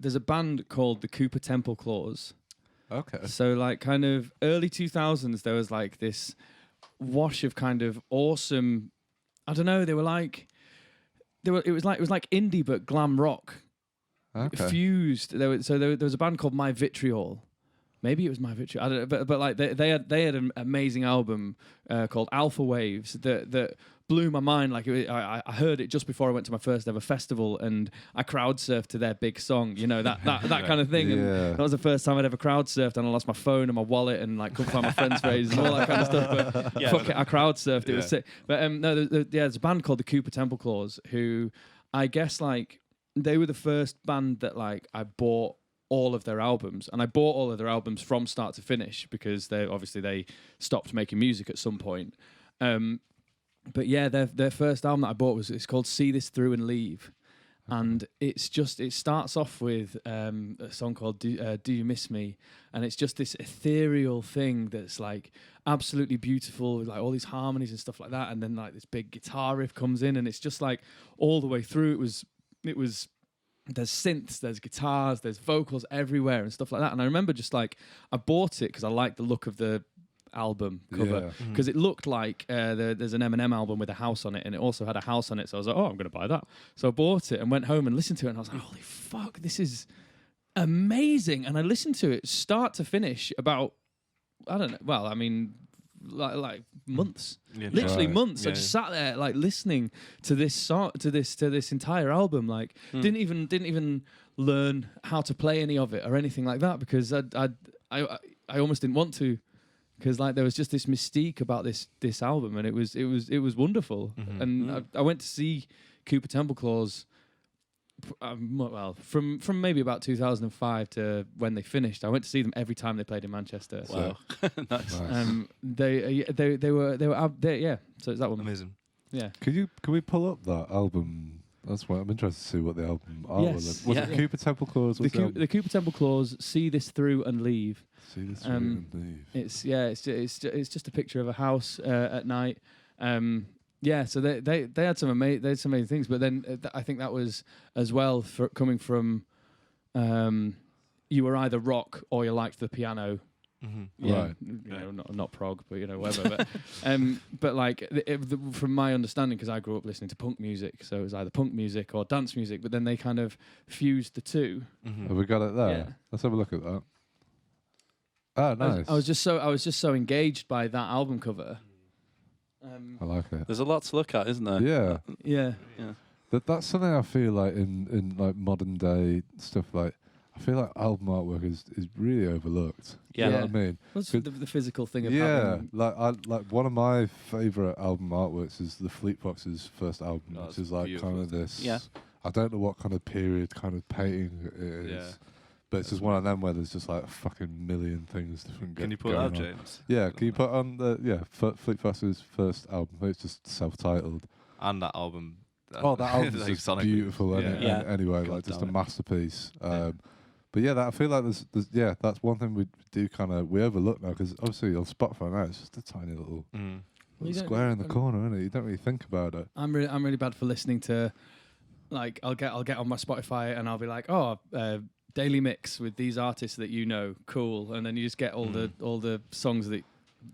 there's a band called the Cooper Temple Claws. Okay. So like kind of early 2000s, there was like this wash of kind of awesome. I don't know. It was like indie but glam rock fused. There was a band called My Vitriol. Maybe it was My Vitriol. I don't know, but like they had an amazing album called Alpha Waves that blew my mind. Like I heard it just before I went to my first ever festival, and I crowd surfed to their big song. You know, that kind of thing. And that was the first time I'd ever crowd surfed, and I lost my phone and my wallet and like couldn't find my friend's phrase and all that kind of stuff. But fuck it, I crowd surfed. It was sick. But no, there's a band called the Cooper Temple Claws who I guess like they were the first band that like I bought all of their albums, and I bought all of their albums from start to finish because they stopped making music at some point. But yeah, their first album that I bought it's called See This Through and Leave, and it starts off with a song called Do You Miss Me, and it's just this ethereal thing that's like absolutely beautiful with like all these harmonies and stuff like that, and then like this big guitar riff comes in, and it's just like all the way through it was there's synths, there's guitars, there's vocals everywhere and stuff like that. And I remember just like I bought it because I liked the look of the album cover because it looked like there's an Eminem album with a house on it, and it also had a house on it. So I was like, oh, I'm going to buy that. So I bought it and went home and listened to it, and I was like, holy fuck, this is amazing. And I listened to it start to finish about, I don't know, well, I mean, like months, literally months. I just sat there like listening to this song, to this entire album. Like didn't even learn how to play any of it or anything like that because I almost didn't want to, because like there was just this mystique about this album, and it was wonderful. And I went to see Cooper Temple Claws. Well, from maybe about 2005 to when they finished, I went to see them every time they played in Manchester. Wow, nice. They were out there. Yeah, so it's that one. Amazing. Yeah. Can we pull up that album? That's why I'm interested to see what the album art was. Was it Cooper Temple Claws? The Cooper Temple Claws. See This Through and Leave. See This Through and Leave. It's just a picture of a house at night. Yeah, so they had some amazing things, but then I think that was as well coming from you were either rock or you liked the piano. Yeah, right. You know, not prog, but you know, whatever. But like from my understanding, because I grew up listening to punk music, so it was either punk music or dance music. But then they kind of fused the two. Have we got it there? Yeah. Let's have a look at that. Oh, nice. I was just so engaged by that album cover. I like it. There's a lot to look at, isn't there? Yeah. Yeah. That's something I feel like in like modern day stuff. Like I feel like album artwork is really overlooked. Yeah. You know what I mean? What's the physical thing of having... like one of my favourite album artworks is the Fleet Foxes' first album, which is like kind of this. Yeah. I don't know what kind of period kind of painting it is. Yeah. But it's just one of them where there's just like a fucking million things different. Can you put it up, James? Yeah, can you put on the Fleet Foxes' first album? It's just self-titled. And that album. That album's just beautiful. Anyway, like just a masterpiece. But yeah, I feel like there's that's one thing we do we overlook now, because obviously on Spotify now it's just a tiny little square in the corner, isn't it? You don't really think about it. I'm really bad for listening to, like I'll get on my Spotify and I'll be like, daily mix with these artists that you know, cool, and then you just get all the songs that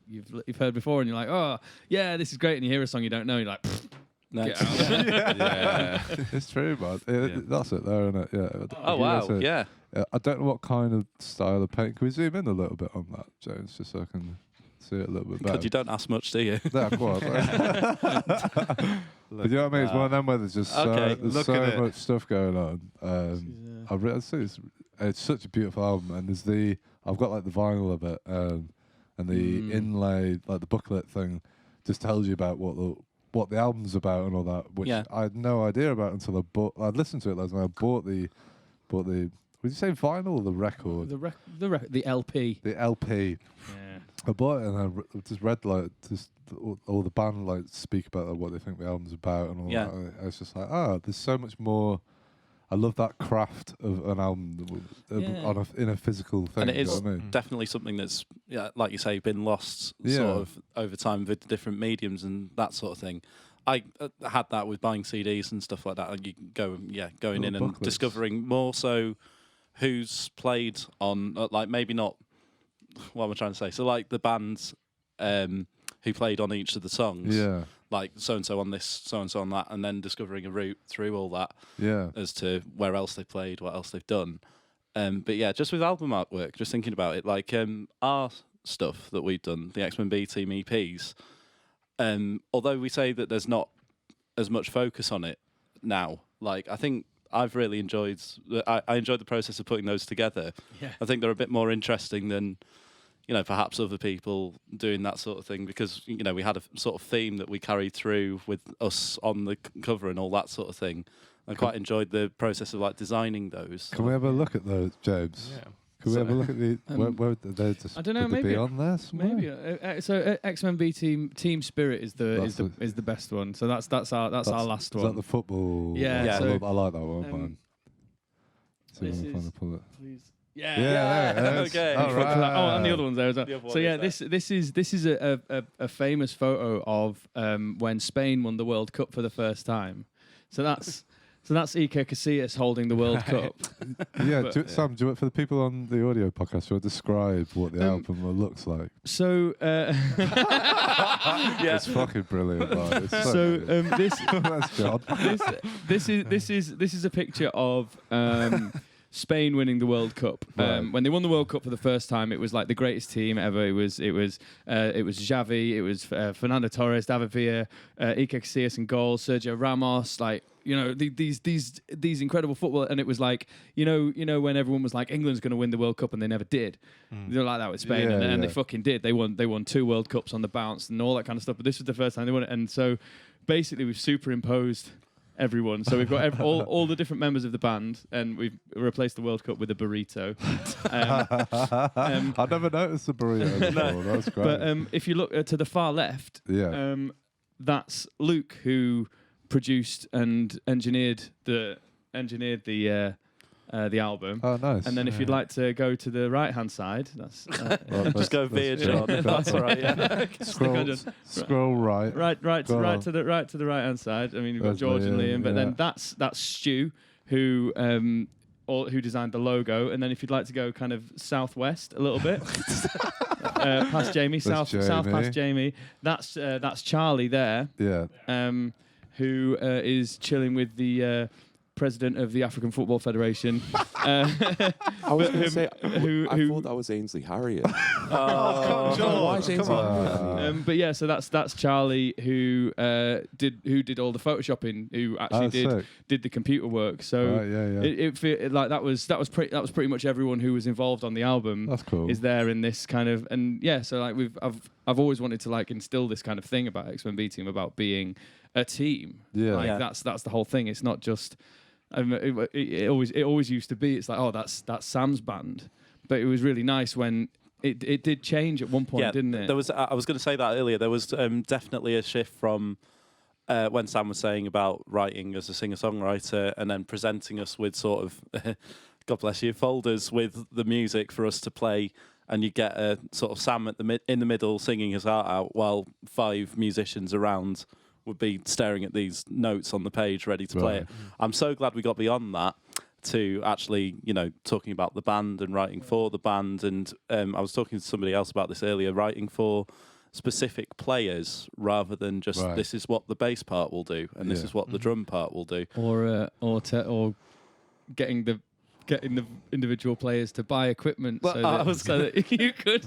you've heard before, and you're like, oh yeah, this is great, and you hear a song you don't know, and you're like, nice. Yeah. It's true, man. That's it there, isn't it? Yeah. Oh wow, yeah. I don't know what kind of style of paint. Can we zoom in a little bit on that, James, just so I can see it a little bit better? Because you don't ask much, do you? Yeah, of course. But you know what I mean? It's one of them where there's just so much stuff going on. I'd say it's such a beautiful album, and I've got like the vinyl of it, and the inlay, like the booklet thing, just tells you about what the album's about and all that, which I had no idea about until I'd listened to it loads, and I bought the. Would you say vinyl or the record? The LP. The LP. Yeah. I bought it and I just read like just all the band like speak about what they think the album's about and all that. And I was just like, there's so much more. I love that craft of an album in a physical thing. And it is you know what I mean? definitely something that's, like you say, been lost sort of over time with different mediums and that sort of thing. I had that with buying CDs and stuff like that. And you going in and discovering more so who's played on like maybe not. What am I trying to say? So like the bands who played on each of the songs. Yeah. Like so and so on this, so and so on that, and then discovering a route through all that. Yeah. As to where else they played, what else they've done. But yeah, just with album artwork, just thinking about it, like our stuff that we've done, the X-Men B Team EPs. Although we say that there's not as much focus on it now, like I think I've really enjoyed. I enjoyed the process of putting those together. Yeah. I think they're a bit more interesting than, perhaps other people doing that sort of thing, because we had a sort of theme that we carried through with us on the cover and all that sort of thing. I quite enjoyed the process of like designing those. Can we have a look at those, James? Yeah. Can we have a look at the? Where they're just? I don't know. Would Maybe they be on there somewhere? Maybe. So X-Men B Team Spirit is the best one. So that's our last one. Is that the football? Yeah. So I like that one. This is. Pull it. Please. Yeah. Yeah. Okay. Right. And the other ones there as well. So yeah, this is a famous photo of when Spain won the World Cup for the first time. So that's Iker Casillas holding the World Cup. Yeah, Sam, do you want, for the people on the audio podcast, will describe what the album looks like? So it's fucking brilliant. Like, it's so this that's John. this is a picture of Spain winning the World Cup. Right. When they won the World Cup for the first time, it was like the greatest team ever. It was Xavi, it was Fernando Torres, David Villa, Iker Casillas in goal, Sergio Ramos, like these incredible football. And it was like when everyone was like England's going to win the World Cup and they never did. They're like that with Spain, and they fucking did. They won 2 World Cups on the bounce and all that kind of stuff. But this was the first time they won it, and so basically we've superimposed everyone. So we've got all the different members of the band, and we've replaced the World Cup with a burrito. I never noticed the burrito before. That's great. But if you look to the far left, that's Luke, who produced and engineered the album. Oh, nice. And then if you'd like to go to the right-hand side, that's just go via John. If that's all right. Yeah. Scroll right. Right to the right-hand side. I mean, you've got George and Liam, but then that's Stu, who designed the logo. And then if you'd like to go kind of southwest a little bit, past Jamie, south past Jamie, that's Charlie there. Yeah. Who is chilling with the president of the African Football Federation. I was going to say, I thought that was Ainsley Harriott. Why is Ainsley Harriott? But yeah, so that's Charlie, who did all the photoshopping, who actually did the computer work. So it like that was pretty much everyone who was involved on the album. That's cool. Is there in this kind of, and yeah, so like I've always wanted to like instill this kind of thing about X-Men B Team, about being a team. That's the whole thing. It's not just. It always used to be. It's like, that's Sam's band, but it was really nice when it did change at one point, didn't it? There was. I was going to say that earlier. There was definitely a shift from when Sam was saying about writing as a singer-songwriter and then presenting us with sort of, God bless you, folders with the music for us to play, and you get a sort of Sam in the middle singing his heart out while 5 musicians around would be staring at these notes on the page ready to play it. I'm so glad we got beyond that to actually, talking about the band and writing for the band. And I was talking to somebody else about this earlier, writing for specific players rather than just this is what the bass part will do and this is what the drum part will do. Or getting the individual players to buy equipment so that you could...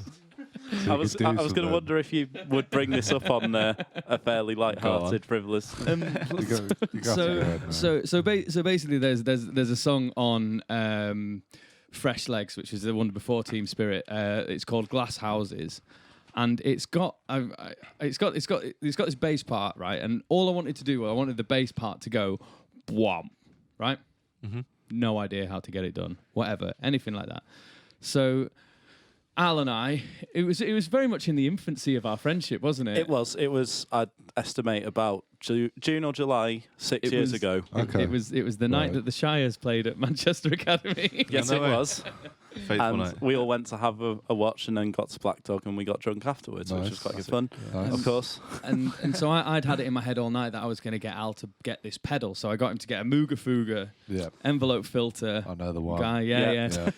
I was going to wonder if you would bring this up on a fairly light-hearted, frivolous. So basically, there's a song on Fresh Legs, which is the one before Team Spirit. It's called Glass Houses, and it's got this bass part, right? And all I wanted to do, I wanted the bass part to go, wham, right? Mm-hmm. No idea how to get it done, whatever, anything like that. So Al and I, it was very much in the infancy of our friendship, wasn't it? It was. I'd estimate about June or July 6 years ago. Okay. It was the night that the Shires played at Manchester Academy. Yes, it was. And we all went to have a watch and then got to Black Dog and we got drunk afterwards, which was quite good fun, of course. And so I'd had it in my head all night that I was going to get Al to get this pedal. So I got him to get a Muga Fuga envelope filter. I know the one. Guy, yeah.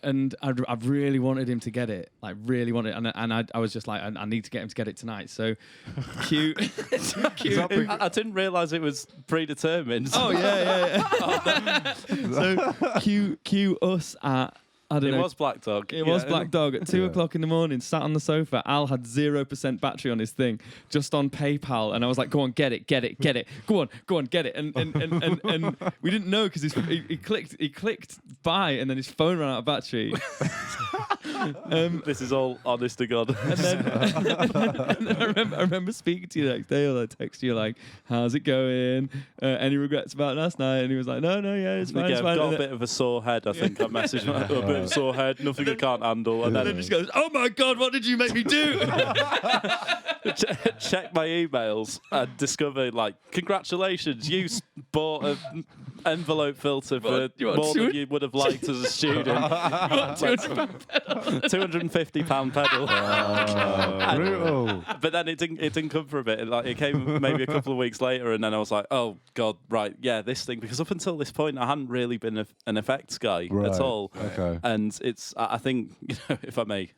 And I really wanted him to get it, like really wanted it. And I was just like, I need to get him to get it tonight. So cute. I didn't realise it was predetermined. Oh, yeah. So cue us at, I don't know. It was Black Dog. It was Black Dog at 2 o'clock in the morning, sat on the sofa. Al had 0% battery on his thing, just on PayPal. And I was like, go on, get it. Go on, get it. And we didn't know because he clicked buy and then his phone ran out of battery. This is all honest to God. And then I remember speaking to you the next day, or I text you like, how's it going? Any regrets about last night? And he was like, no, yeah, it's fine. I've got a bit of a sore head, I think. I messaged him, a bit of a sore head, nothing I can't handle. And then it just goes, oh my God, what did you make me do? Check my emails and discover, like, congratulations, you bought an envelope filter for more than you would have liked as a student. £250 pedal. Brutal. But then it didn't come for a bit. It came maybe a couple of weeks later, and then I was like, oh God, right, yeah, this thing. Because up until this point, I hadn't really been an effects guy at all. Okay. And I think, if I may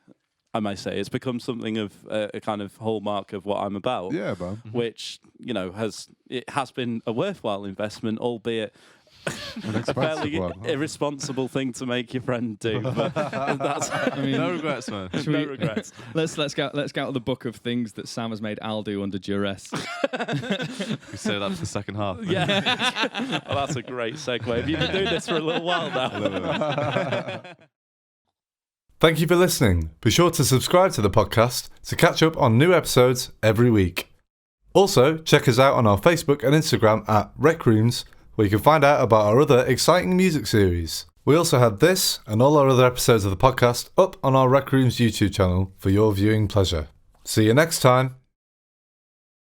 say, it's become something of a kind of hallmark of what I'm about. Yeah, man. Which has been a worthwhile investment, albeit a fairly irresponsible thing to make your friend do. But that's, no regrets, man. No regrets. Let's get out the book of things that Sam has made Al do under duress. We say that for the second half. Yeah. Well, that's a great segue. Have you been doing this for a little while now? Thank you for listening. Be sure to subscribe to the podcast to catch up on new episodes every week. Also, check us out on our Facebook and Instagram at RecRooms, where you can find out about our other exciting music series. We also have this and all our other episodes of the podcast up on our RecRooms YouTube channel for your viewing pleasure. See you next time.